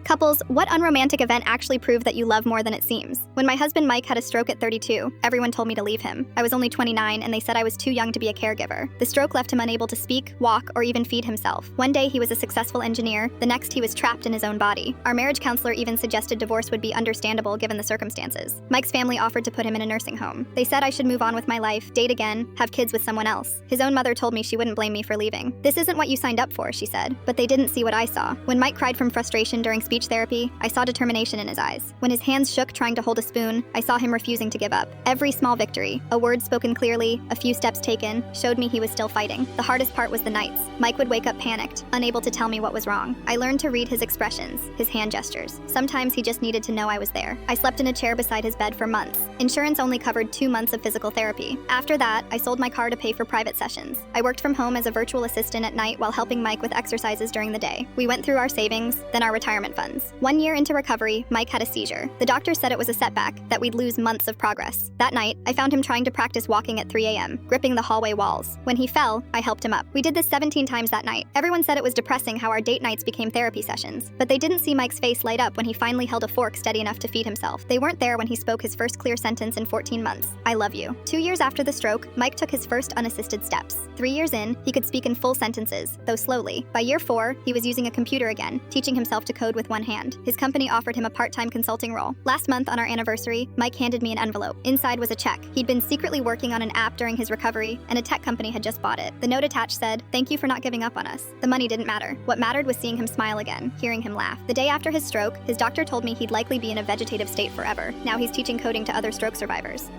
Couples, what unromantic event actually proved that you love more than it seems? When my husband Mike had a stroke at 32, everyone told me to leave him. I was only 29 and they said I was too young to be a caregiver. The stroke left him unable to speak, walk, or even feed himself. One day he was a successful engineer, the next he was trapped in his own body. Our marriage counselor even suggested divorce would be understandable given the circumstances. Mike's family offered to put him in a nursing home. They said I should move on with my life, date again, have kids with someone else. His own mother told me she wouldn't blame me for leaving. "This isn't what you signed up for," she said. But they didn't see what I saw. When Mike cried from frustration during speech therapy, I saw determination in his eyes. When his hands shook trying to hold a spoon, I saw him refusing to give up. Every small victory, a word spoken clearly, a few steps taken, showed me he was still fighting. The hardest part was the nights. Mike would wake up panicked, unable to tell me what was wrong. I learned to read his expressions, his hand gestures. Sometimes he just needed to know I was there. I slept in a chair beside his bed for months. Insurance only covered 2 months of physical therapy. After that, I sold my car to pay for private sessions. I worked from home as a virtual assistant at night while helping Mike with exercises during the day. We went through our savings, then our retirement funds. 1 year into recovery, Mike had a seizure. The doctor said it was a setback, that we'd lose months of progress. That night, I found him trying to practice walking at 3 a.m., gripping the hallway walls. When he fell, I helped him up. We did this 17 times that night. Everyone said it was depressing how our date nights became therapy sessions, but they didn't see Mike's face light up when he finally held a fork steady enough to feed himself. They weren't there when he spoke his first clear sentence in 14 months. I love you. 2 years after the stroke, Mike took his first unassisted steps. 3 years in, he could speak in full sentences, though slowly. By year 4, he was using a computer again, teaching himself to code with one hand. His company offered him a part-time consulting role. Last month on our anniversary, Mike handed me an envelope. Inside was a check. He'd been secretly working on an app during his recovery, and a tech company had just bought it. The note attached said, "Thank you for not giving up on us." The money didn't matter. What mattered was seeing him smile again, hearing him laugh. The day after his stroke, his doctor told me he'd likely be in a vegetative state forever. Now he's teaching coding to other stroke survivors.